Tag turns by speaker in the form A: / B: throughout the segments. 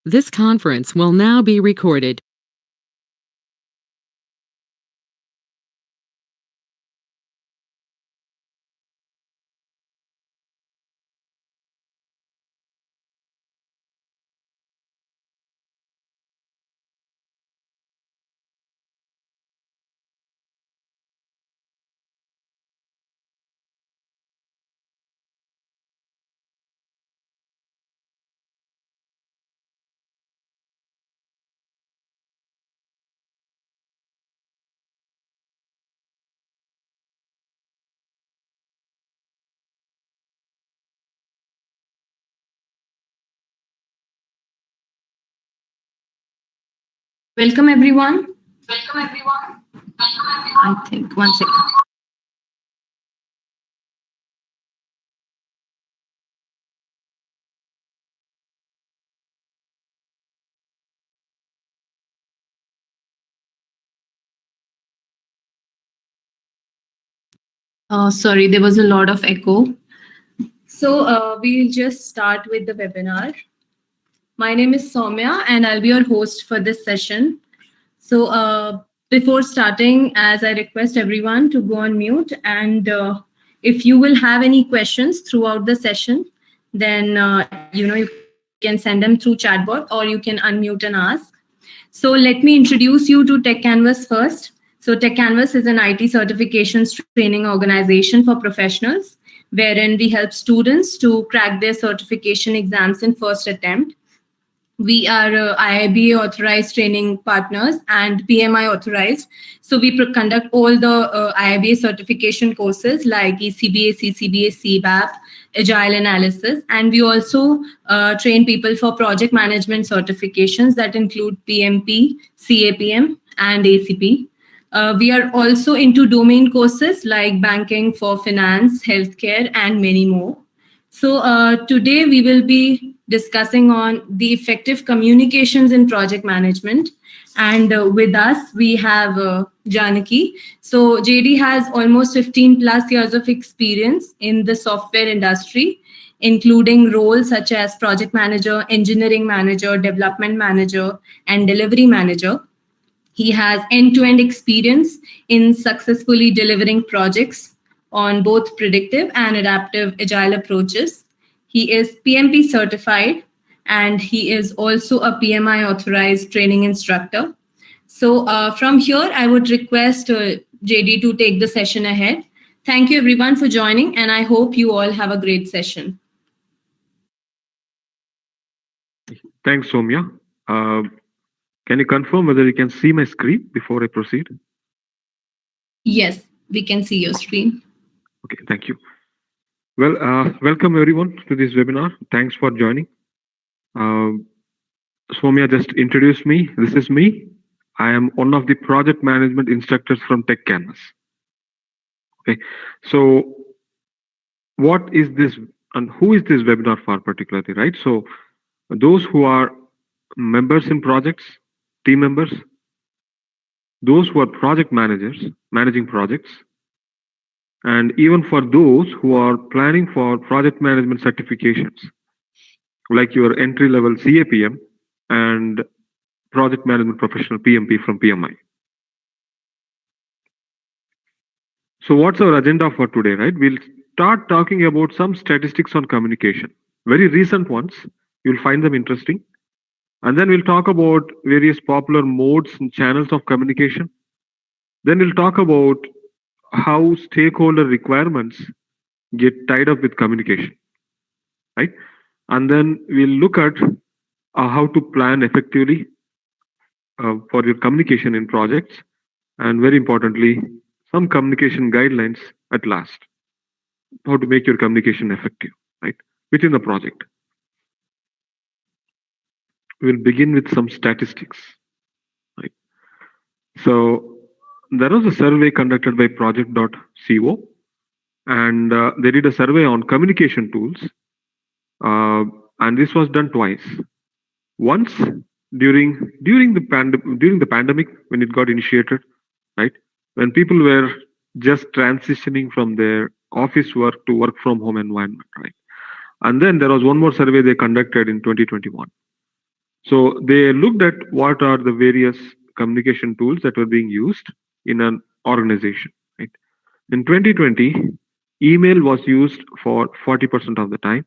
A: This conference will now be recorded.
B: Welcome everyone. Welcome everyone. I think one second. Sorry, there was a lot of echo. So we'll just start with the webinar. My name is Soumya and I'll be your host for this session. So before starting, as I request everyone to go on mute, and if you will have any questions throughout the session, then you can send them through chatbot or you can unmute and ask. So let me introduce you to Techcanvass first. So Techcanvass is an IT certifications training organization for professionals, wherein we help students to crack their certification exams in first attempt. We are IIBA authorized training partners and PMI authorized. So we conduct all the IIBA certification courses like ECBA, CCBA, CBAP, Agile analysis. And we also train people for project management certifications that include PMP, CAPM, and ACP. We are also into domain courses like banking for finance, healthcare, and many more. So today we will be discussing on the effective communications in project management. And with us, we have Janaki. So JD has almost 15 plus years of experience in the software industry, including roles such as project manager, engineering manager, development manager, and delivery manager. He has end-to-end experience in successfully delivering projects on both predictive and adaptive agile approaches. He is PMP certified and he is also a PMI authorized training instructor. So from here, I would request JD to take the session ahead. Thank you everyone for joining and I hope you all have a great session.
C: Thanks, Soumya. Can you confirm whether you can see my screen before I proceed?
B: Yes, we can see your screen.
C: Okay, thank you. Well, welcome everyone to this webinar. Thanks for joining. Soumya just introduced me. This is me. I am one of the project management instructors from Techcanvass. Okay, so what is this and who is this webinar for particularly, right? So those who are members in projects, team members, those who are project managers, managing projects, and even for those who are planning for project management certifications, like your entry-level CAPM and project management professional PMP from PMI. So what's our agenda for today, right? We'll start talking about some statistics on communication, very recent ones. You'll find them interesting. And then we'll talk about various popular modes and channels of communication. Then we'll talk about how stakeholder requirements get tied up with communication, right? And then we'll look at how to plan effectively for your communication in projects, and very importantly, some communication guidelines at last, how to make your communication effective, right, within the project. We'll begin with some statistics, right? So there was a survey conducted by project.co, and they did a survey on communication tools, and this was done twice. Once during the pandemic when it got initiated, right, when people were just transitioning from their office work to work from home environment, right? And then there was one more survey they conducted in 2021. So they looked at what are the various communication tools that were being used in an organization. Right? In 2020, email was used for 40% of the time,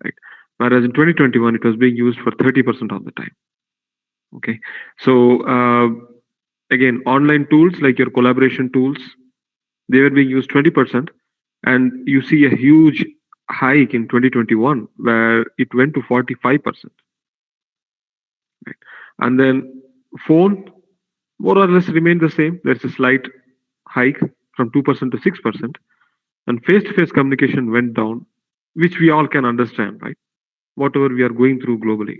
C: right? Whereas in 2021, it was being used for 30% of the time. Okay, so again, online tools like your collaboration tools, they were being used 20%, and you see a huge hike in 2021 where it went to 45%. Right? And then phone more or less remained the same. There's a slight hike from 2% to 6%, and face-to-face communication went down, which we all can understand, right? Whatever we are going through globally.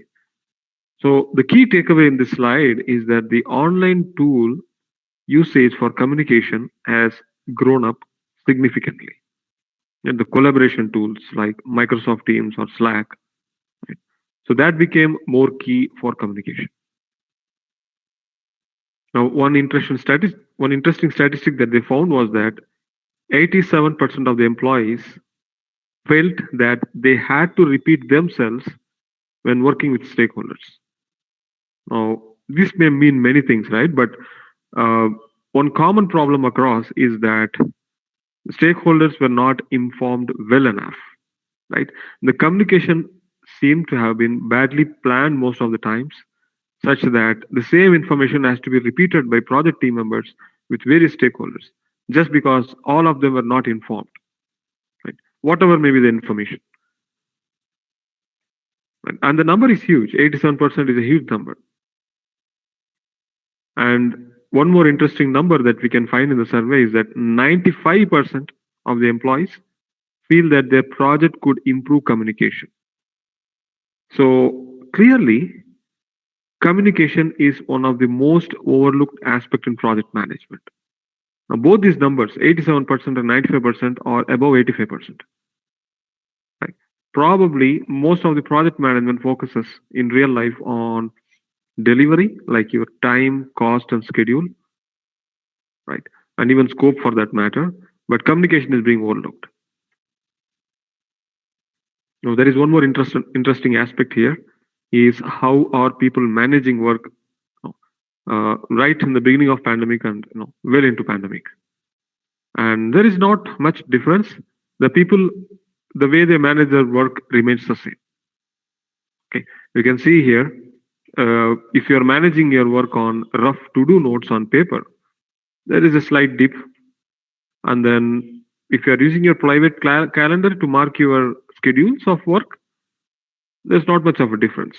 C: So the key takeaway in this slide is that the online tool usage for communication has grown up significantly. And the collaboration tools like Microsoft Teams or Slack, right? So that became more key for communication. Now, one interesting statistic that they found was that 87% of the employees felt that they had to repeat themselves when working with stakeholders. Now, this may mean many things, right? But one common problem across is that stakeholders were not informed well enough, right? The communication seemed to have been badly planned most of the times, such that the same information has to be repeated by project team members with various stakeholders, just because all of them were not informed, right? Whatever may be the information. Right? And the number is huge. 87% is a huge number. And one more interesting number that we can find in the survey is that 95% of the employees feel that their project could improve communication. So clearly, communication is one of the most overlooked aspects in project management. Now, both these numbers, 87% and 95%, are above 85%. Right? Probably most of the project management focuses in real life on delivery, like your time, cost, and schedule, right? And even scope for that matter. But communication is being overlooked. Now, there is one more interesting aspect here is how are people managing work right in the beginning of pandemic and well into pandemic. And there is not much difference. The people, the way they manage their work remains the same. Okay, you can see here, if you're managing your work on rough to-do notes on paper, there is a slight dip. And then if you're using your private calendar to mark your schedules of work, there's not much of a difference.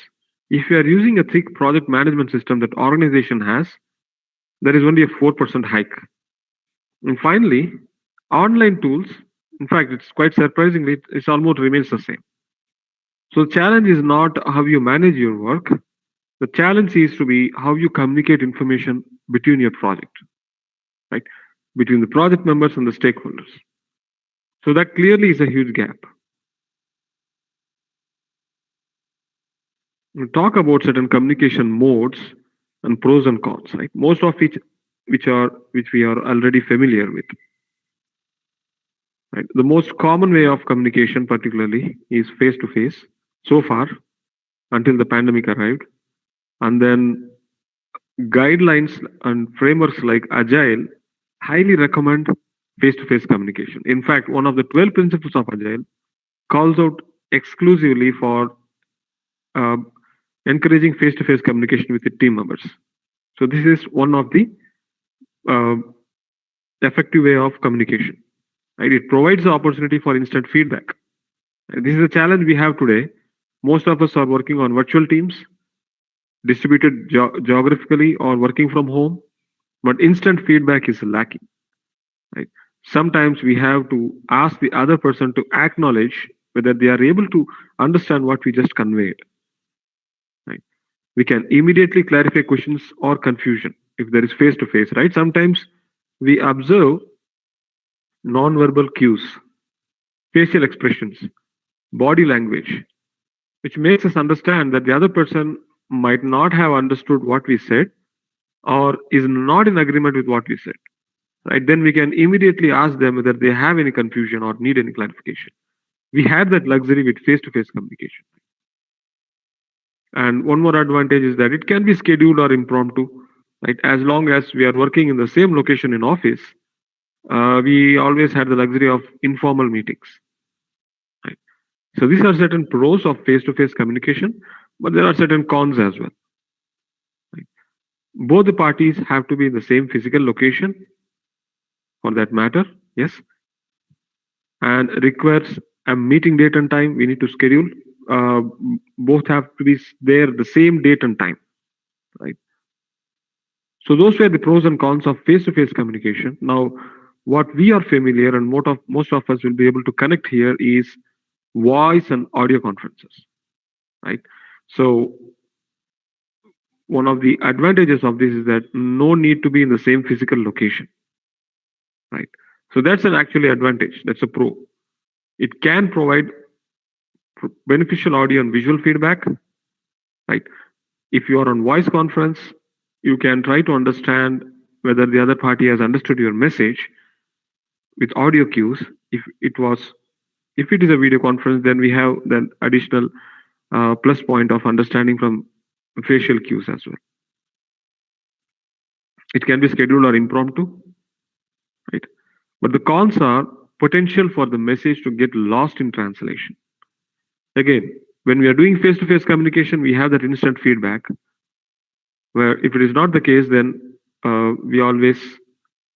C: If you are using a thick project management system that organization has, there is only a 4% hike. And finally, online tools, in fact, it's quite surprisingly, it almost remains the same. So the challenge is not how you manage your work. The challenge is to be how you communicate information between your project, right? Between the project members and the stakeholders. So that clearly is a huge gap. We'll talk about certain communication modes and pros and cons, right? Most of which we are already familiar with. Right? The most common way of communication, particularly, is face-to-face. So far, until the pandemic arrived, and then guidelines and frameworks like Agile highly recommend face-to-face communication. In fact, one of the 12 principles of Agile calls out exclusively for encouraging face-to-face communication with the team members. So this is one of the effective way of communication. Right? It provides the opportunity for instant feedback. This is a challenge we have today. Most of us are working on virtual teams, distributed geographically or working from home, but instant feedback is lacking. Right? Sometimes we have to ask the other person to acknowledge whether they are able to understand what we just conveyed. Right? We can immediately clarify questions or confusion if there is face-to-face, right? Sometimes we observe non-verbal cues, facial expressions, body language, which makes us understand that the other person might not have understood what we said or is not in agreement with what we said. Right? Then we can immediately ask them whether they have any confusion or need any clarification. We have that luxury with face-to-face communication. And one more advantage is that it can be scheduled or impromptu, right? As long as we are working in the same location in office, we always had the luxury of informal meetings, right? So these are certain pros of face-to-face communication, but there are certain cons as well. Right? Both the parties have to be in the same physical location, for that matter, yes, and requires a meeting date and time. We need to schedule. Both have to be there the same date and time, right? So those were the pros and cons of face-to-face communication. Now, what we are familiar and most of us will be able to connect here is voice and audio conferences, right? So one of the advantages of this is that no need to be in the same physical location, right? So that's an actually advantage. That's a pro. It can provide beneficial audio and visual feedback, right? If you are on voice conference, you can try to understand whether the other party has understood your message with audio cues. If it is a video conference, then we have the additional plus point of understanding from facial cues as well. It can be scheduled or impromptu, right? But the cons are potential for the message to get lost in translation. Again, when we are doing face-to-face communication, we have that instant feedback. Where if it is not the case, then we always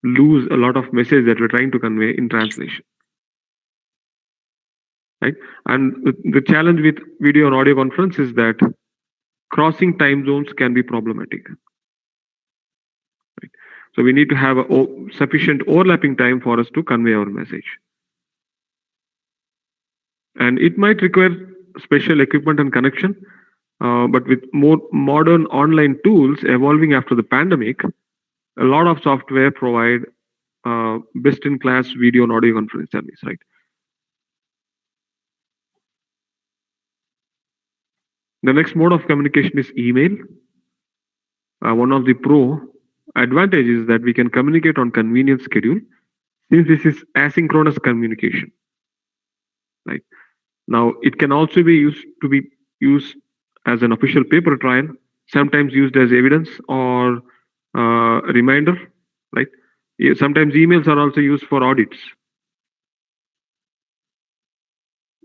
C: lose a lot of message that we're trying to convey in translation, right? And the challenge with video and audio conference is that crossing time zones can be problematic, right? So we need to have sufficient overlapping time for us to convey our message. And it might require special equipment and connection, but with more modern online tools evolving after the pandemic, a lot of software provide best-in-class video and audio conference service, right? The next mode of communication is email. One of the pro advantages is that we can communicate on convenient schedule, since this is asynchronous communication, right? Now, it can also be used as an official paper trail, sometimes used as evidence or reminder, right? Sometimes emails are also used for audits.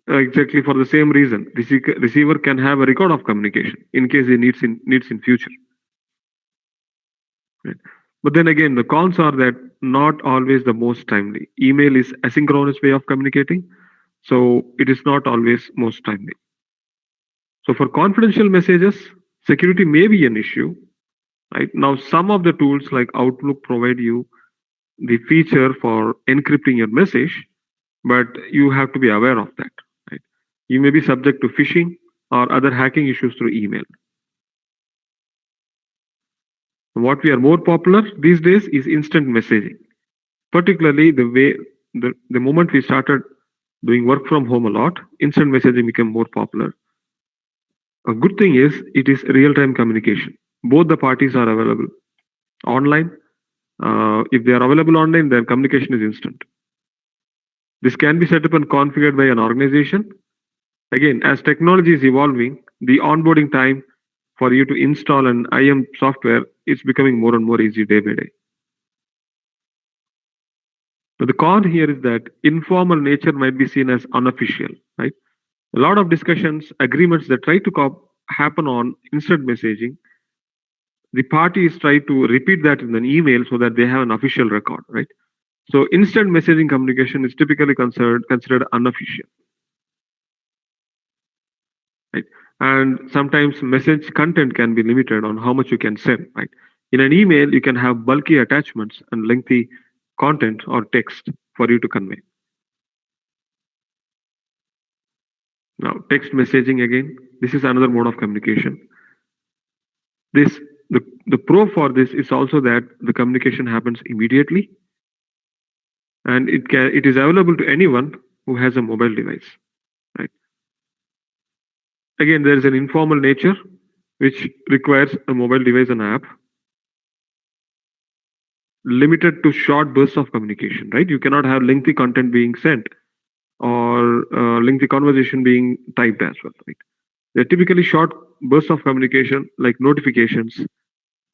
C: Exactly for the same reason, receiver can have a record of communication in case he needs in future. Right? But then again, the cons are that not always the most timely. Email is asynchronous way of communicating, so it is not always most timely. So for confidential messages, security may be an issue. Right now, some of the tools like Outlook provide you the feature for encrypting your message, but you have to be aware of that. Right? You may be subject to phishing or other hacking issues through email. What we are more popular these days is instant messaging, particularly the moment we started doing work from home a lot, instant messaging became more popular. A good thing is it is real-time communication. Both the parties are available online. If they are available online, then communication is instant. This can be set up and configured by an organization. Again, as technology is evolving, the onboarding time for you to install an IM software is becoming more and more easy day by day. But the con here is that informal nature might be seen as unofficial, right? A lot of discussions, agreements that try to happen on instant messaging, the parties try to repeat that in an email so that they have an official record, right? So instant messaging communication is typically considered unofficial, right? And sometimes message content can be limited on how much you can send, right? In an email, you can have bulky attachments and lengthy content or text for you to convey. Now, text messaging again, this is another mode of communication. The pro for this is also that the communication happens immediately, and it is available to anyone who has a mobile device, right? Again, there is an informal nature which requires a mobile device and app, limited to short bursts of communication, right? You cannot have lengthy content being sent or lengthy conversation being typed as well, right? They're typically short bursts of communication like notifications,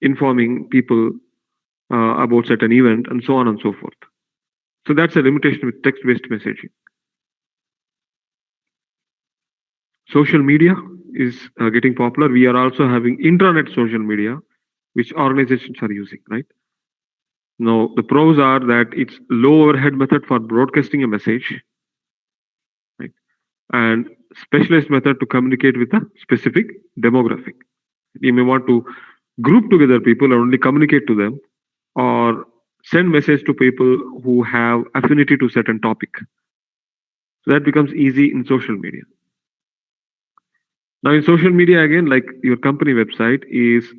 C: informing people about certain event, and so on and so forth. So that's a limitation with text-based messaging. Social media is getting popular. We are also having intranet social media, which organizations are using, right? Now, the pros are that it's low overhead method for broadcasting a message, right? And specialized method to communicate with a specific demographic. You may want to group together people and only communicate to them, or send message to people who have affinity to certain topic. So that becomes easy in social media. Now in social media, again, like your company website, is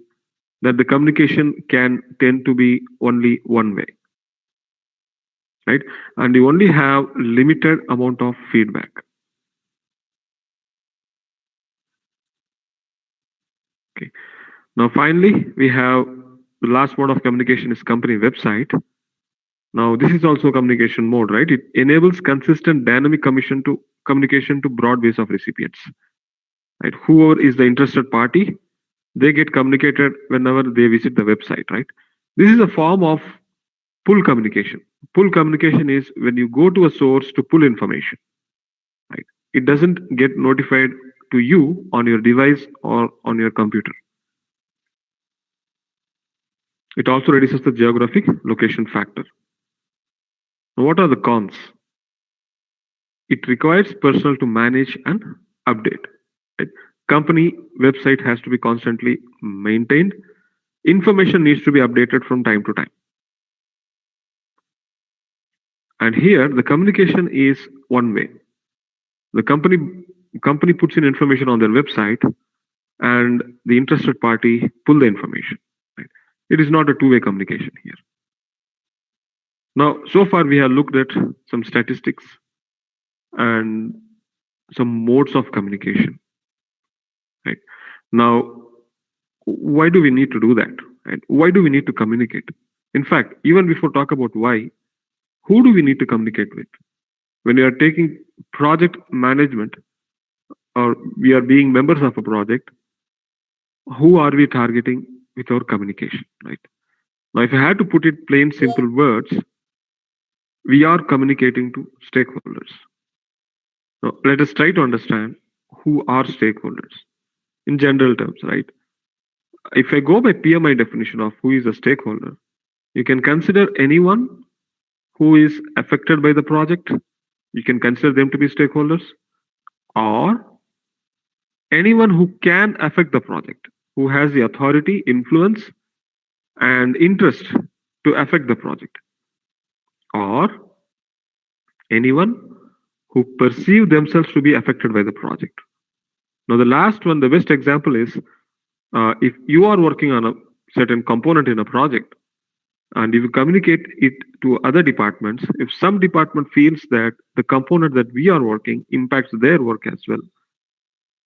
C: that the communication can tend to be only one way, right? And you only have limited amount of feedback. Okay. Now finally, we have the last mode of communication is company website. Now this is also communication mode, right? It enables consistent dynamic communication to broad base of recipients, right? Whoever is the interested party, they get communicated whenever they visit the website, right? This is a form of pull communication. Pull communication is when you go to a source to pull information, right? It doesn't get notified to you on your device or on your computer. It also reduces the geographic location factor. Now, what are the cons? It requires personnel to manage and update, right? Company website has to be constantly maintained. Information needs to be updated from time to time. And here the communication is one way. The company puts in information on their website, and the interested party pull the information, right? It is not a two-way communication here. Now, so far we have looked at some statistics and some modes of communication, right? Now, why do we need to do that, right? Why do we need to communicate? In fact, even before talk about why, who do we need to communicate with? When you are taking project management, or we are being members of a project, who are we targeting with our communication, right? Now, if I had to put it plain simple words, we are communicating to stakeholders. Now, let us try to understand who are stakeholders in general terms, right? If I go by PMI definition of who is a stakeholder, you can consider anyone who is affected by the project. You can consider them to be stakeholders, or anyone who can affect the project, who has the authority, influence, and interest to affect the project, or anyone who perceive themselves to be affected by the project. Now, the last one, the best example is if you are working on a certain component in a project, and if you communicate it to other departments, if some department feels that the component that we are working impacts their work as well,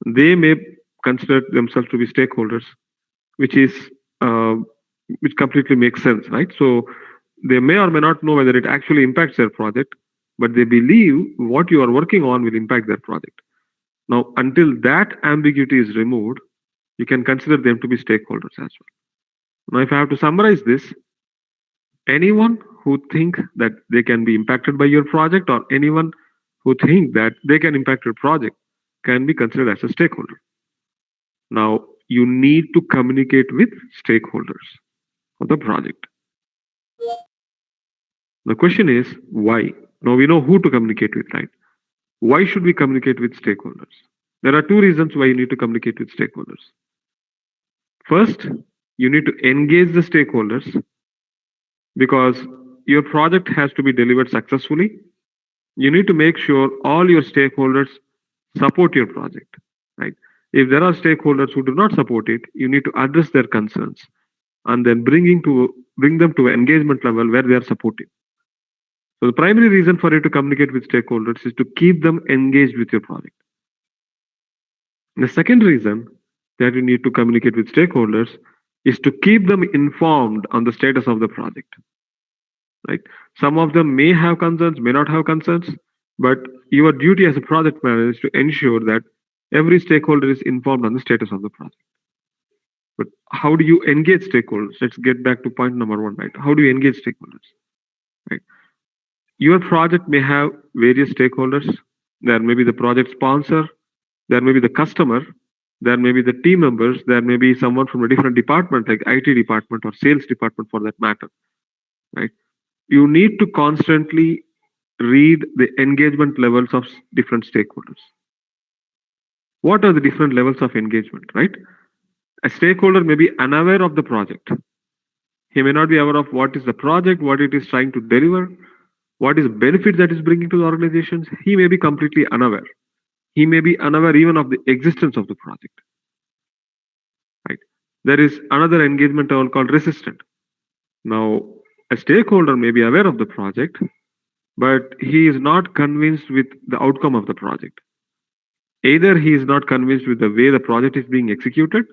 C: they may consider themselves to be stakeholders, which completely makes sense, right? So they may or may not know whether it actually impacts their project, but they believe what you are working on will impact their project. Now, until that ambiguity is removed, you can consider them to be stakeholders as well. Now, if I have to summarize this, anyone who think that they can be impacted by your project, or anyone who think that they can impact your project, can be considered as a stakeholder. Now, you need to communicate with stakeholders of the project. The question is why? Now we know who to communicate with, right? Why should we communicate with stakeholders? There are two reasons why you need to communicate with stakeholders. First, you need to engage the stakeholders because your project has to be delivered successfully. You need to make sure all your stakeholders support your project, right? If there are stakeholders who do not support it, you need to address their concerns and then bring them to an engagement level where they are supportive. So the primary reason for you to communicate with stakeholders is to keep them engaged with your project. The second reason that you need to communicate with stakeholders is to keep them informed on the status of the project, right? Some of them may have concerns, may not have concerns, but your duty as a project manager is to ensure that every stakeholder is informed on the status of the project. But how do you engage stakeholders? Let's get back to point number one, right? How do you engage stakeholders? Right. Your project may have various stakeholders. There may be the project sponsor, there may be the customer, there may be the team members, there may be someone from a different department like IT department or sales department for that matter, right? You need to constantly read the engagement levels of different stakeholders. What are the different levels of engagement, right? A stakeholder may be unaware of the project. He may not be aware of what is the project, what it is trying to deliver, what is the benefit that is bringing to the organizations. He may be completely unaware. He may be unaware even of the existence of the project. Right? There is another engagement level called resistant. Now, a stakeholder may be aware of the project, but he is not convinced with the outcome of the project. Either he is not convinced with the way the project is being executed,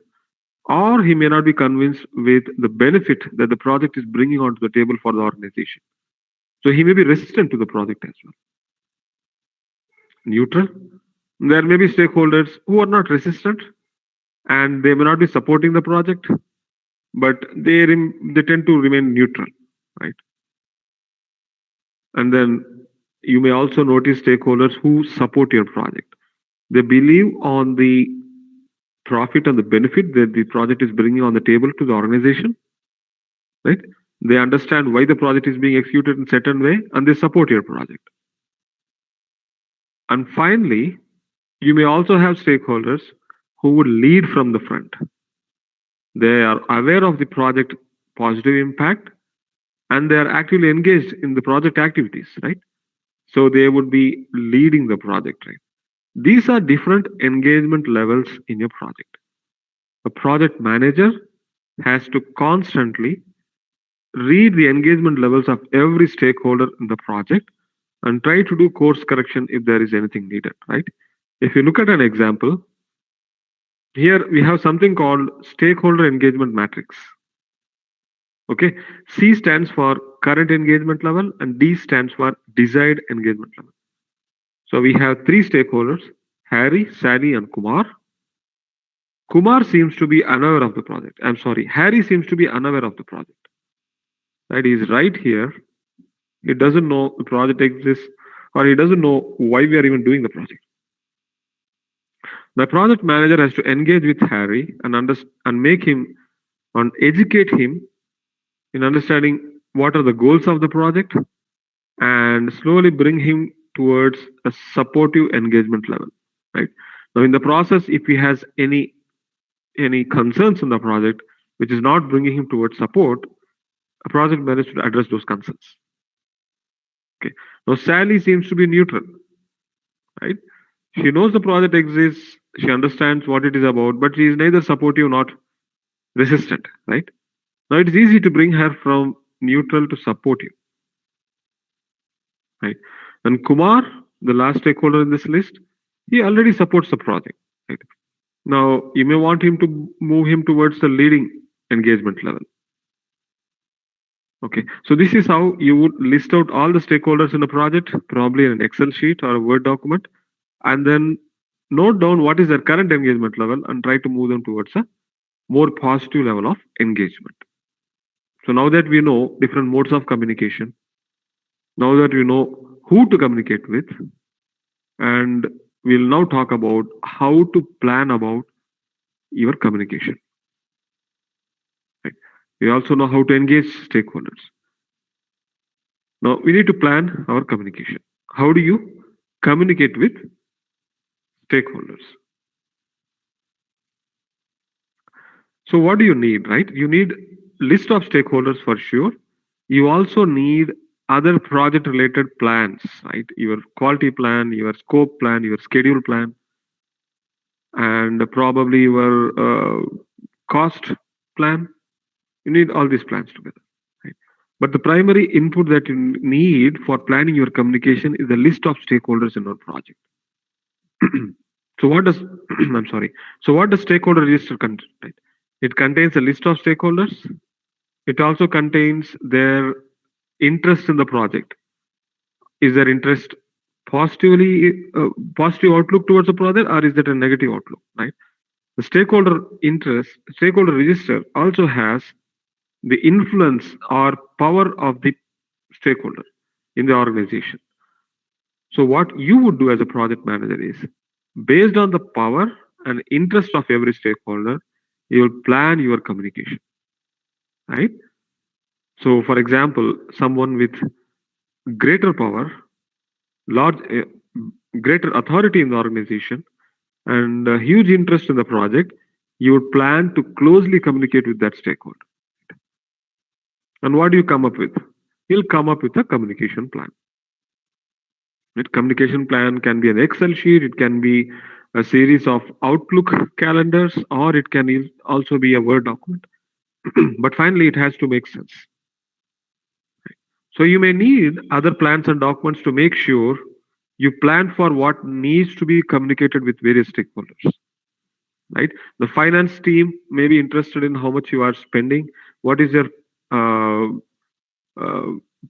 C: or he may not be convinced with the benefit that the project is bringing onto the table for the organization. So he may be resistant to the project as well. Neutral. There may be stakeholders who are not resistant and they may not be supporting the project, but they tend to remain neutral, right? And then you may also notice stakeholders who support your project. They believe on the profit and the benefit that the project is bringing on the table to the organization, right? They understand why the project is being executed in a certain way and they support your project. And finally, you may also have stakeholders who would lead from the front. They are aware of the project positive impact and they are actively engaged in the project activities, right? So they would be leading the project, right? These are different engagement levels in your project. A project manager has to constantly read the engagement levels of every stakeholder in the project and try to do course correction if there is anything needed, right? If you look at an example, here we have something called stakeholder engagement matrix. Okay, C stands for current engagement level and D stands for desired engagement level. So we have three stakeholders, Harry, Sally, and Kumar. Kumar seems to be unaware of the project. I'm sorry, Harry seems to be unaware of the project. Right, he's right here. He doesn't know the project exists, or he doesn't know why we are even doing the project. The project manager has to engage with Harry and make him and educate him in understanding what are the goals of the project and slowly bring him towards a supportive engagement level. Right now, in the process, if he has any concerns in the project which is not bringing him towards support, a project manager should address those concerns. Okay. Now Sally seems to be neutral, right? She knows the project exists, she understands what it is about, but she is neither supportive nor resistant, right? Now it is easy to bring her from neutral to supportive, right? And Kumar, the last stakeholder in this list, he already supports the project, right? Now you may want him to move him towards the leading engagement level. Okay, so this is how you would list out all the stakeholders in the project, probably in an Excel sheet or a Word document, and then note down what is their current engagement level and try to move them towards a more positive level of engagement. So now that we know different modes of communication, now that we know who to communicate with, and we'll now talk about how to plan about your communication. Right. We also know how to engage stakeholders. Now we need to plan our communication. How do you communicate with stakeholders? So what do you need, right? You need list of stakeholders for sure. You also need other project related plans, right? Your quality plan, your scope plan, your schedule plan, and probably your cost plan. You need all these plans together, right? But the primary input that you need for planning your communication is the list of stakeholders in your project. So what does I'm sorry. So what does stakeholder register contain? Right? It contains a list of stakeholders. It also contains their interest in the project. Is their interest positive outlook towards the project, or is that a negative outlook, right? The stakeholder register also has the influence or power of the stakeholder in the organization. So what you would do as a project manager is, based on the power and interest of every stakeholder, you will plan your communication, right? So for example, someone with greater power, greater authority in the organization, and a huge interest in the project, you would plan to closely communicate with that stakeholder. And what do you come up with? You'll come up with a communication plan. That communication plan can be an Excel sheet, it can be a series of Outlook calendars, or it can also be a Word document. But finally, it has to make sense. So you may need other plans and documents to make sure you plan for what needs to be communicated with various stakeholders. Right? The finance team may be interested in how much you are spending, what is your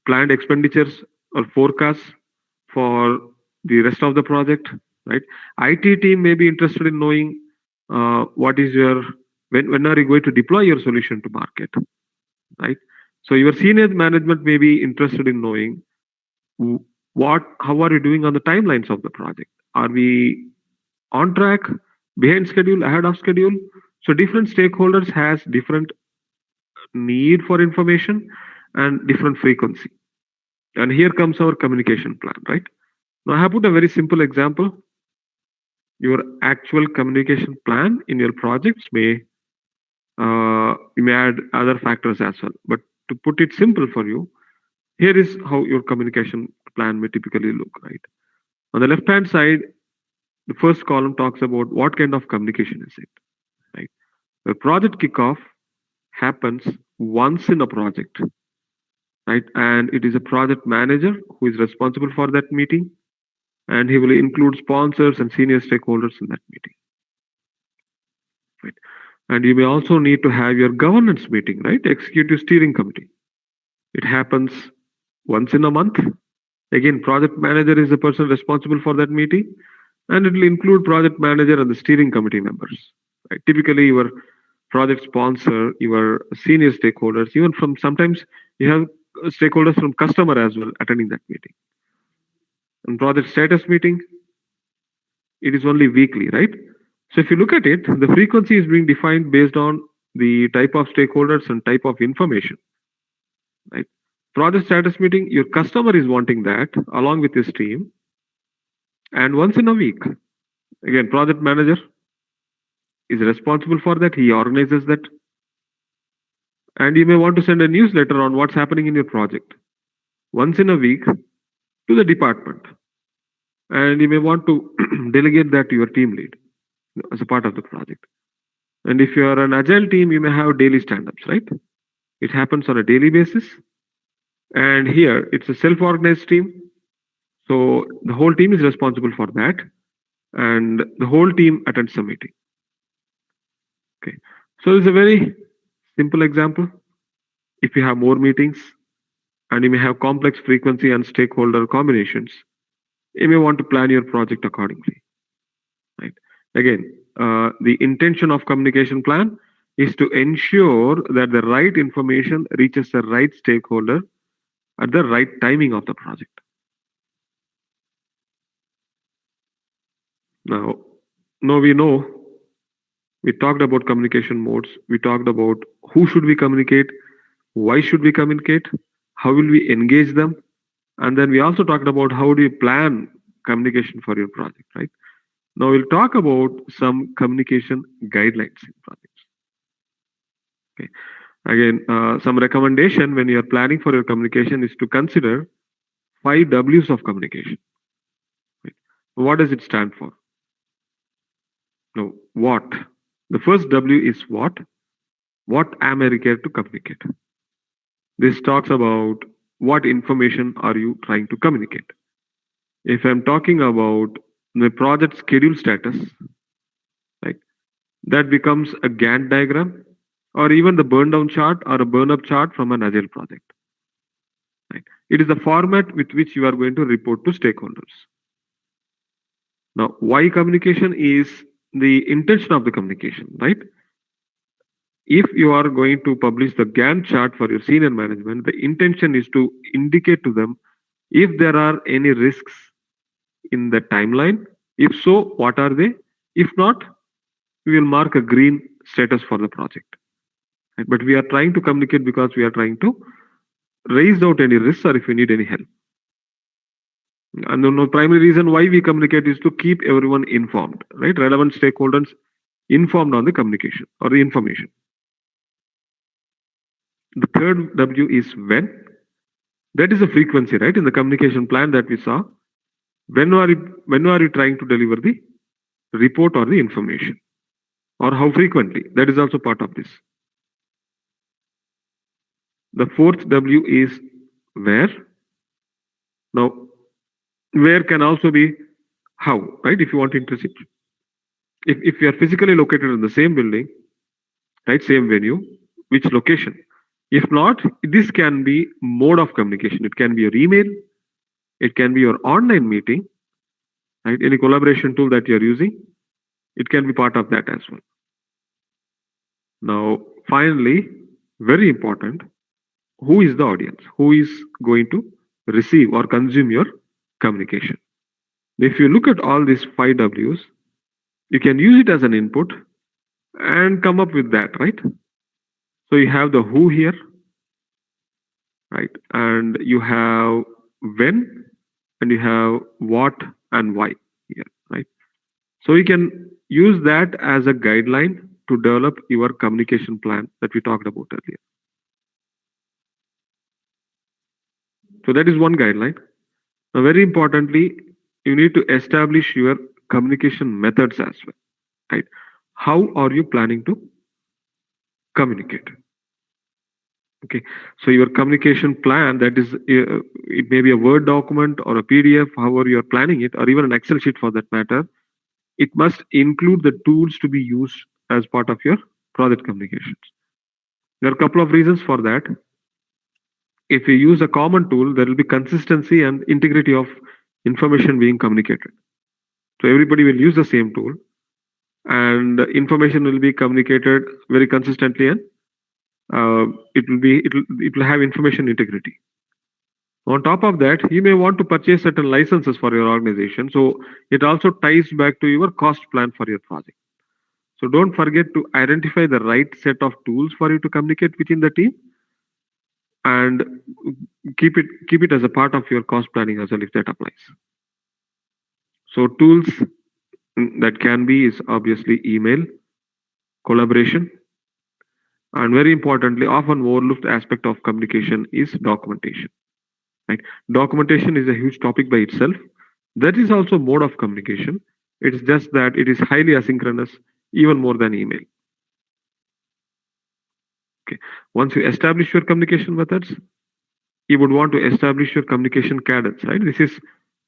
C: planned expenditures or forecasts for the rest of the project, right? IT team may be interested in knowing what is your, when are you going to deploy your solution to market, right? So your senior management may be interested in knowing how are you doing on the timelines of the project? Are we on track, behind schedule, ahead of schedule? So different stakeholders has different need for information and different frequency. And here comes our communication plan, right? Now I have put a very simple example. Your actual communication plan in your projects you may add other factors as well. But to put it simple for you, here is how your communication plan may typically look, right? On the left-hand side, the first column talks about what kind of communication is it, right? The project kickoff happens once in a project, right? And it is a project manager who is responsible for that meeting, and he will include sponsors and senior stakeholders in that meeting, right? And you may also need to have your governance meeting, right? Executive steering committee. It happens once in a month. Again, project manager is the person responsible for that meeting, and it will include project manager and the steering committee members, right? Typically, your project sponsor, your senior stakeholders, even from sometimes you have stakeholders from customer as well attending that meeting. And project status meeting, it is only weekly, right? So if you look at it, the frequency is being defined based on the type of stakeholders and type of information, right? Project status meeting, your customer is wanting that along with his team, and once in a week. Again, project manager is responsible for that. He organizes that. And you may want to send a newsletter on what's happening in your project once in a week to the department. And you may want to delegate that to your team lead as a part of the project. And if you are an agile team, you may have daily stand-ups, right? It happens on a daily basis. And here it's a self-organized team. So the whole team is responsible for that. And the whole team attends the meeting. Okay. So it's a very simple example. If you have more meetings and you may have complex frequency and stakeholder combinations, you may want to plan your project accordingly, right? Again, the intention of communication plan is to ensure that the right information reaches the right stakeholder at the right timing of the project. Now we talked about communication modes. We talked about who should we communicate, why should we communicate, how will we engage them, and then we also talked about how do you plan communication for your project, right? Now we'll talk about some communication guidelines in projects. Okay. Again, some recommendation when you are planning for your communication is to consider 5 W's of communication. Right? What does it stand for? No, what? The first W is what? What am I required to communicate? This talks about what information are you trying to communicate. If I'm talking about the project schedule status, right, that becomes a Gantt diagram or even the burn down chart or a burn up chart from an agile project. Right? It is the format with which you are going to report to stakeholders. Now, why communication is the intention of the communication, right? If you are going to publish the Gantt chart for your senior management, the intention is to indicate to them if there are any risks in the timeline. If so, what are they? If not, we will mark a green status for the project. Right? But we are trying to communicate because we are trying to raise out any risks or if we need any help. And the primary reason why we communicate is to keep everyone informed, right? Relevant stakeholders informed on the communication or the information. The third W is when. That is the frequency, right? In the communication plan that we saw. When are you trying to deliver the report or the information? Or how frequently? That is also part of this. The fourth W is where. Now, where can also be how, right? If you want to interchange. If you are physically located in the same building, right, same venue, which location? If not, this can be mode of communication. It can be your email, it can be your online meeting, right? Any collaboration tool that you're using, it can be part of that as well. Now, finally, very important, who is the audience? Who is going to receive or consume your communication? If you look at all these 5 Ws, you can use it as an input and come up with that, right? So you have the who here, right? And you have when, and you have what and why here, right? So you can use that as a guideline to develop your communication plan that we talked about earlier. So that is one guideline. Now, very importantly, you need to establish your communication methods as well, right? How are you planning to communicate? Okay, so your communication plan, that is, it may be a Word document or a PDF, however you are planning it, or even an Excel sheet for that matter, it must include the tools to be used as part of your project communications. There are a couple of reasons for that. If you use a common tool, there will be consistency and integrity of information being communicated. So everybody will use the same tool and information will be communicated very consistently, and it will have information integrity. On top of that, you may want to purchase certain licenses for your organization. So it also ties back to your cost plan for your project. So don't forget to identify the right set of tools for you to communicate within the team, and keep it as a part of your cost planning as well if that applies. So tools that can be is obviously email, collaboration, and very importantly, often overlooked aspect of communication is documentation. Right? Documentation is a huge topic by itself. That is also mode of communication. It's just that it is highly asynchronous, even more than email. Okay. Once you establish your communication methods, you would want to establish your communication cadence, right? This is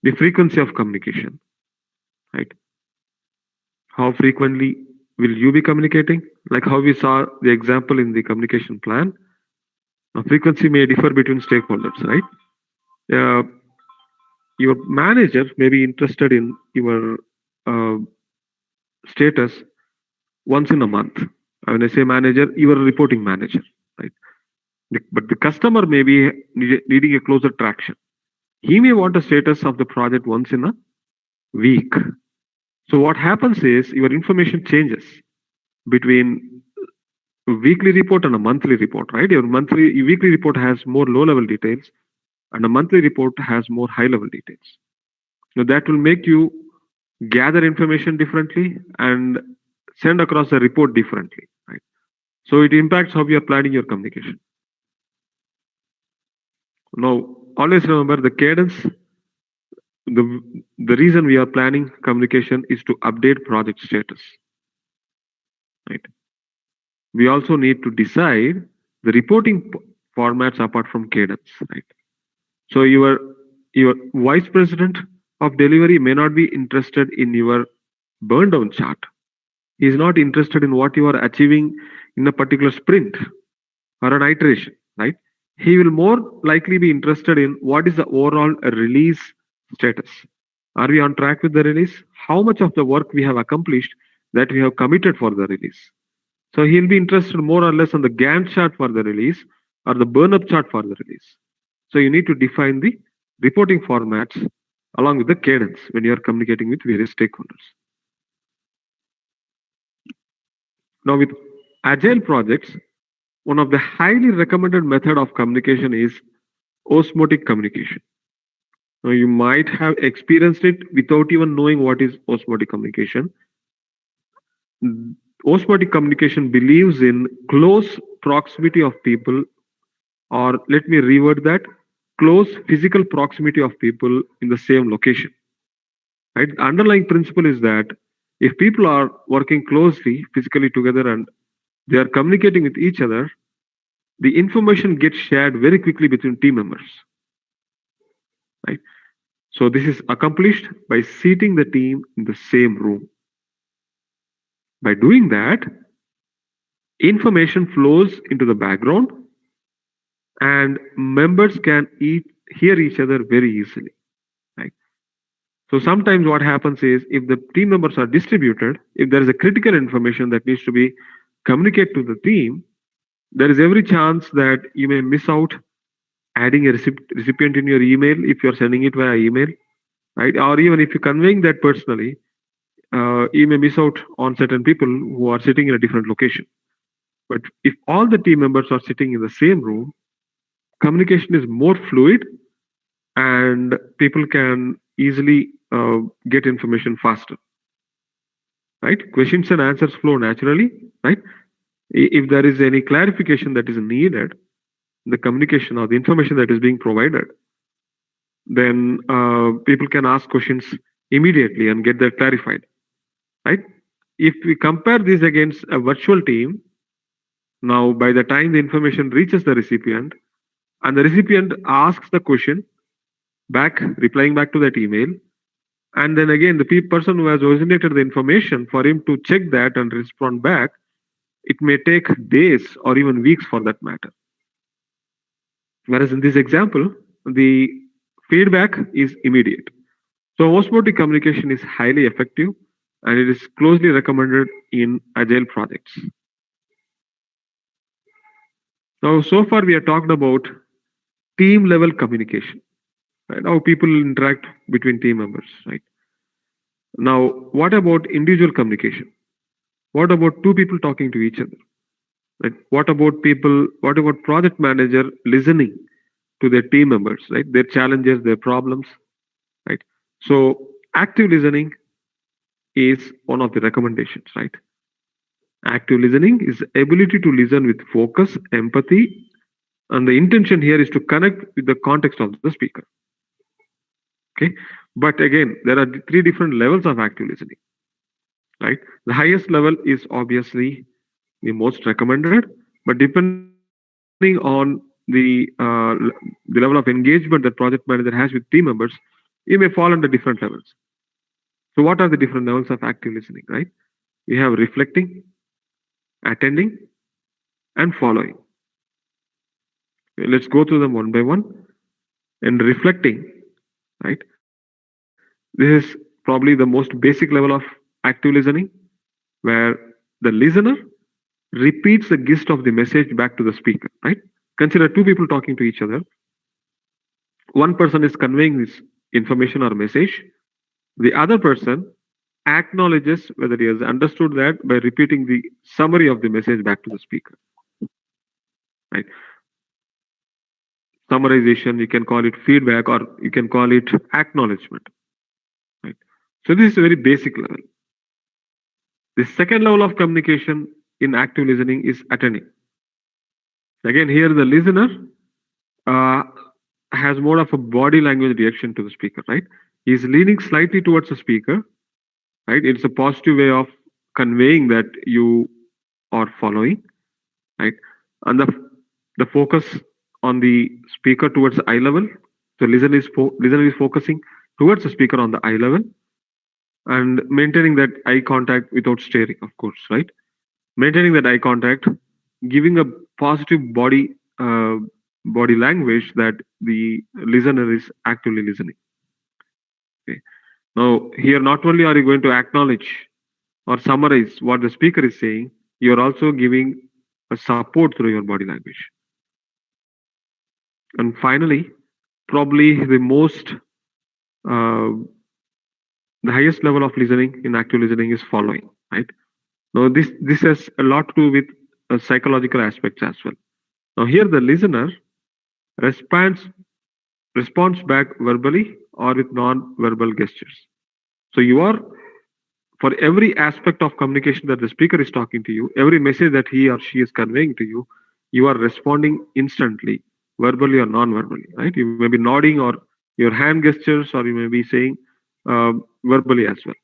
C: the frequency of communication, right? How frequently will you be communicating? Like how we saw the example in the communication plan. Now, frequency may differ between stakeholders, right? Your manager may be interested in your status once in a month. When I say manager, you are a reporting manager, right? But the customer may be needing a closer traction. He may want a status of the project once in a week. So what happens is your information changes between a weekly report and a monthly report, right? Your weekly report has more low-level details, and a monthly report has more high-level details. Now that will make you gather information differently and send across the report differently, right? So it impacts how you are planning your communication. Now, always remember the cadence. The reason we are planning communication is to update project status, right? We also need to decide the reporting formats apart from cadence, right? So your vice president of delivery may not be interested in your burn down chart. He is not interested in what you are achieving in a particular sprint or an iteration, right? He will more likely be interested in what is the overall release status. Are we on track with the release? How much of the work we have accomplished that we have committed for the release? So he'll be interested more or less on the Gantt chart for the release or the burn-up chart for the release. So you need to define the reporting formats along with the cadence when you are communicating with various stakeholders. Now with agile projects, one of the highly recommended method of communication is osmotic communication. Now you might have experienced it without even knowing what is osmotic communication. Osmotic communication believes in close proximity of people, or let me reword that, close physical proximity of people in the same location. Right? The underlying principle is that if people are working closely physically together and they are communicating with each other, the information gets shared very quickly between team members. Right? So this is accomplished by seating the team in the same room. By doing that, information flows into the background and members can hear each other very easily. Right? So sometimes what happens is if the team members are distributed, if there is a critical information that needs to be communicated to the team, there is every chance that you may miss out adding a recipient in your email if you're sending it via email, right? Or even if you're conveying that personally, you may miss out on certain people who are sitting in a different location. But if all the team members are sitting in the same room, communication is more fluid and people can easily get information faster. Right? Questions and answers flow naturally, right? If there is any clarification that is needed, the communication or the information that is being provided, then people can ask questions immediately and get that clarified, right? If we compare this against a virtual team, now by the time the information reaches the recipient and the recipient asks the question back, replying back to that email, and then again the person who has originated the information, for him to check that and respond back, it may take days or even weeks for that matter. Whereas in this example, the feedback is immediate. So osmotic communication is highly effective and it is closely recommended in agile projects. Now, so far we have talked about team level communication, right? How people interact between team members, right? Now, what about individual communication? What about two people talking to each other? Right? What about project manager listening to their team members, right? Their challenges, their problems, right? So active listening is one of the recommendations, right? Active listening is the ability to listen with focus, empathy, and the intention here is to connect with the context of the speaker. Okay, but again, there are three different levels of active listening, right? The highest level is obviously the most recommended, but depending on the level of engagement that project manager has with team members, you may fall under different levels. So what are the different levels of active listening, right? We have reflecting, attending, and following. Okay, let's go through them one by one. And reflecting, right? This is probably the most basic level of active listening, where the listener repeats the gist of the message back to the speaker, right? Consider two people talking to each other. One person is conveying this information or message. The other person acknowledges whether he has understood that by repeating the summary of the message back to the speaker, right? Summarization, you can call it feedback, or you can call it acknowledgement, right? So this is a very basic level. The second level of communication in active listening is attending. Again, here the listener has more of a body language reaction to the speaker, right? He's leaning slightly towards the speaker, right? It's a positive way of conveying that you are following, right? And the focus on the speaker towards the eye level. So listener is focusing towards the speaker on the eye level and maintaining that eye contact without staring, of course, right? Maintaining that eye contact, giving a positive body language that the listener is actively listening. Okay. Now, here not only are you going to acknowledge or summarize what the speaker is saying, you are also giving a support through your body language. And finally, probably uh, the highest level of listening in active listening is following, right? Now, this has a lot to do with psychological aspects as well. Now, here the listener responds responds back verbally or with non-verbal gestures. So you are, for every aspect of communication that the speaker is talking to you, every message that he or she is conveying to you, you are responding instantly, verbally or non-verbally, right? You may be nodding or your hand gestures, or you may be saying verbally as well.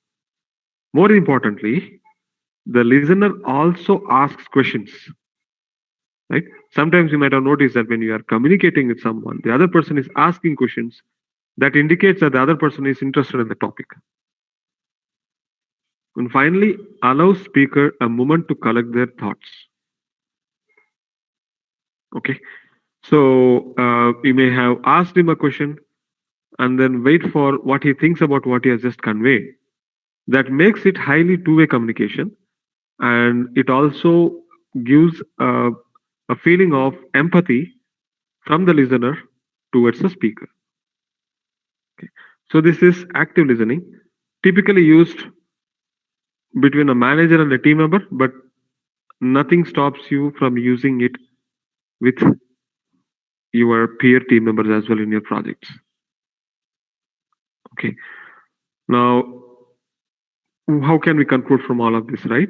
C: More importantly, the listener also asks questions, right? Sometimes you might have noticed that when you are communicating with someone, the other person is asking questions that indicates that the other person is interested in the topic. And finally, allow speaker a moment to collect their thoughts. Okay, so you may have asked him a question and then wait for what he thinks about what he has just conveyed. That makes it highly two-way communication, and it also gives a feeling of empathy from the listener towards the speaker. Okay. So this is active listening, typically used between a manager and a team member, but nothing stops you from using it with your peer team members as well in your projects. Okay. Now, how can we conclude from all of this, right?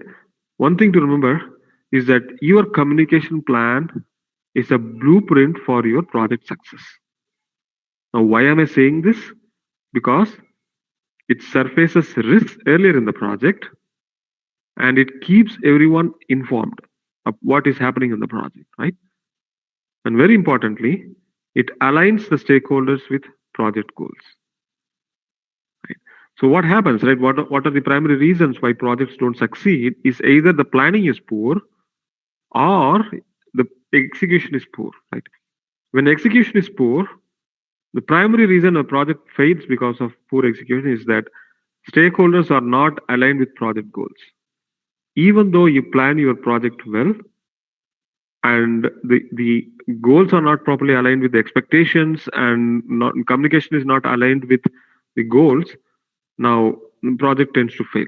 C: One thing to remember is that your communication plan is a blueprint for your project success. Now, why am I saying this? Because it surfaces risks earlier in the project and it keeps everyone informed of what is happening in the project, right? And very importantly, it aligns the stakeholders with project goals. Right? So what happens, right? What are the primary reasons why projects don't succeed is either the planning is poor or the execution is poor, right? When execution is poor, the primary reason a project fails because of poor execution is that stakeholders are not aligned with project goals. Even though you plan your project well and the goals are not properly aligned with the expectations and communication is not aligned with the goals, now the project tends to fail.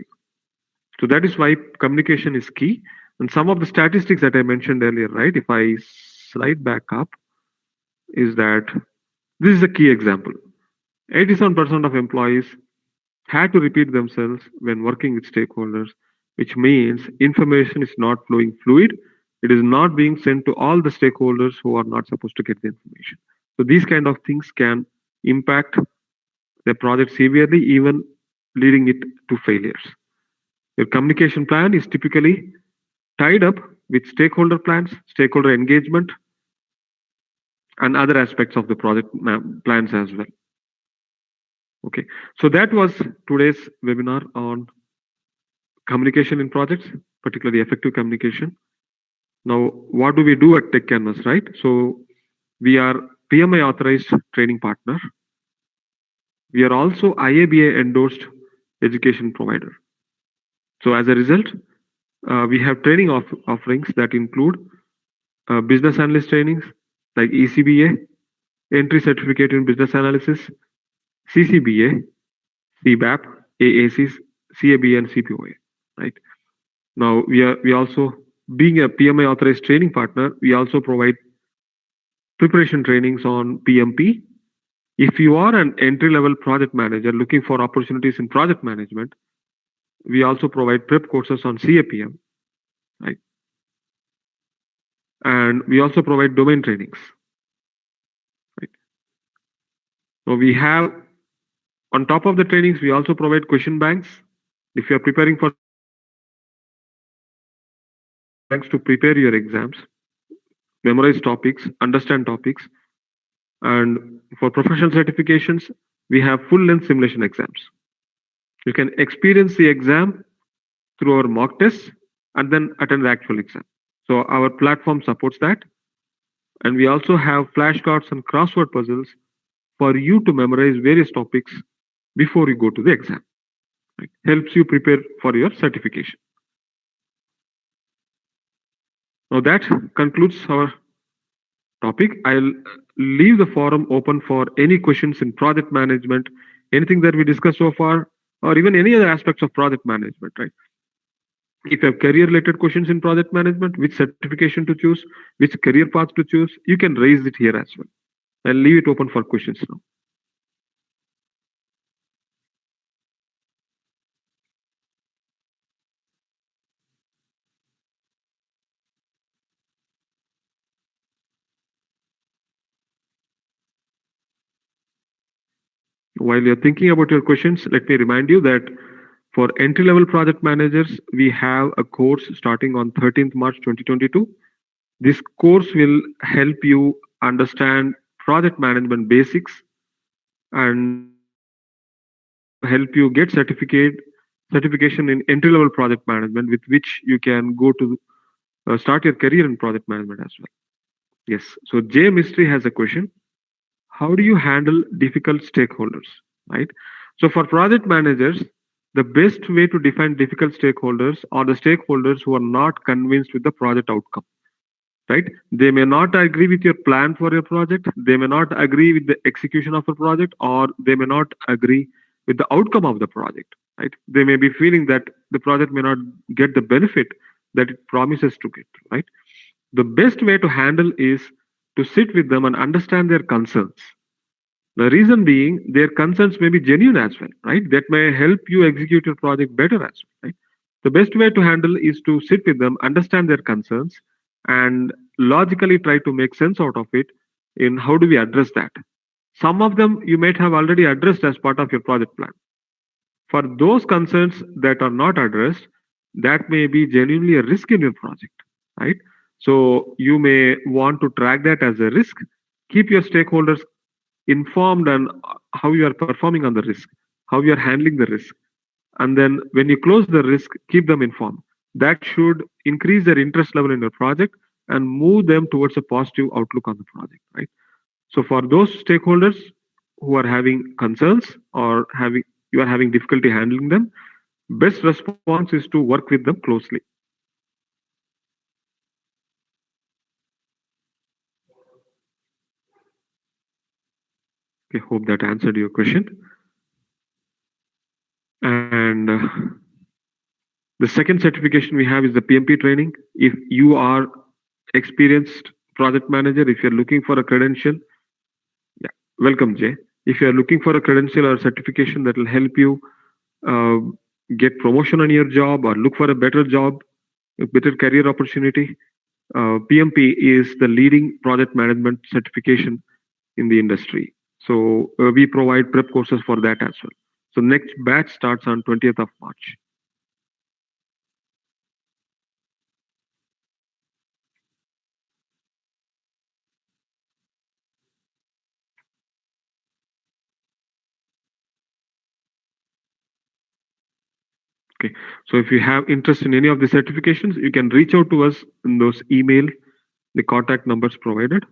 C: So that is why communication is key. And some of the statistics that I mentioned earlier, right? If I slide back up, is that this is a key example. 87% of employees had to repeat themselves when working with stakeholders, which means information is not flowing fluid. It is not being sent to all the stakeholders who are not supposed to get the information. So these kind of things can impact the project severely, even leading it to failures. Your communication plan is typically tied up with stakeholder plans, stakeholder engagement, and other aspects of the project plans as well. Okay, so that was today's webinar on communication in projects, particularly effective communication. Now, what do we do at Techcanvass, right? So we are PMI authorized training partner. We are also IABA endorsed education provider. So as a result, we have training offerings that include business analyst trainings like ECBA, entry certificate in business analysis, CCBA, CBAP, AACs, CAB, and CPOA, right? Now we also, being a PMI authorized training partner, we also provide preparation trainings on PMP. If you are an entry-level project manager looking for opportunities in project management, we also provide prep courses on CAPM, right? And we also provide domain trainings, right? So we have, on top of the trainings, we also provide question banks. If you are preparing for banks to prepare your exams, memorize topics, understand topics, and for professional certifications, we have full-length simulation exams. You can experience the exam through our mock tests and then attend the actual exam. So our platform supports that. And we also have flashcards and crossword puzzles for you to memorize various topics before you go to the exam. Right? Helps you prepare for your certification. Now that concludes our topic. I'll leave the forum open for any questions in project management, anything that we discussed so far, or even any other aspects of project management, right? If you have career related questions in project management, which certification to choose, which career path to choose, you can raise it here as well. I'll leave it open for questions now. While you're thinking about your questions, let me remind you that for entry-level project managers, we have a course starting on 13th March 2022. This course will help you understand project management basics and help you get certification in entry-level project management, with which you can go to start your career in project management as well. Yes. So J Mystery has a question. How do you handle difficult stakeholders? Right. So for project managers, the best way to define difficult stakeholders are the stakeholders who are not convinced with the project outcome. Right? They may not agree with your plan for your project. They may not agree with the execution of a project, or they may not agree with the outcome of the project. Right? They may be feeling that the project may not get the benefit that it promises to get. Right? The best way to handle is to sit with them and understand their concerns. The reason being, their concerns may be genuine as well, right? That may help you execute your project better as well, right? The best way to handle is to sit with them, understand their concerns, and logically try to make sense out of it in how do we address that. Some of them you might have already addressed as part of your project plan. For those concerns that are not addressed, that may be genuinely a risk in your project, right? So you may want to track that as a risk. Keep your stakeholders informed on how you are performing on the risk, how you are handling the risk. And then when you close the risk, keep them informed. That should increase their interest level in your project and move them towards a positive outlook on the project, right? So for those stakeholders who are having concerns or you are having difficulty handling them, best response is to work with them closely. Okay, hope that answered your question. And the second certification we have is the PMP training. If you are experienced project manager, if you're looking for a credential, yeah, welcome Jay. If you're looking for a credential or certification that will help you get promotion on your job or look for a better job, a better career opportunity, PMP is the leading project management certification in the industry. So we provide prep courses for that as well. So next batch starts on 20th of March. Okay, so if you have interest in any of the certifications, you can reach out to us in those email, the contact numbers provided.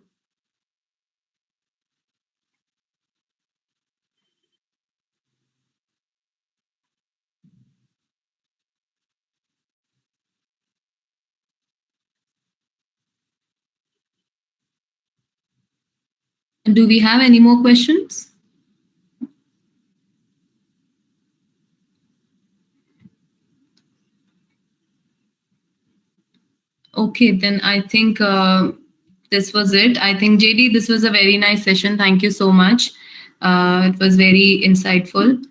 B: Do we have any more questions? Okay, then I think this was it. I think JD, this was a very nice session. Thank you so much. It was very insightful.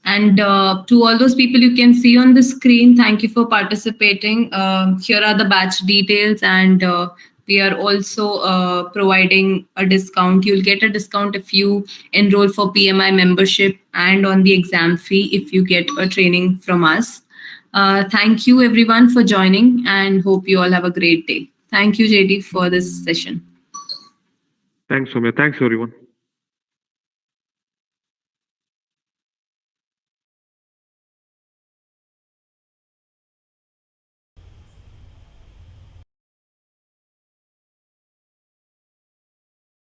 B: And to all those people you can see on the screen, thank you for participating. Here are the batch details, and we are also providing a discount. You'll get a discount if you enroll for PMI membership, and on the exam fee if you get a training from us. Thank you everyone for joining, and hope you all have a great day. Thank you, JD, for this session.
C: Thanks, Soumya. Thanks, everyone.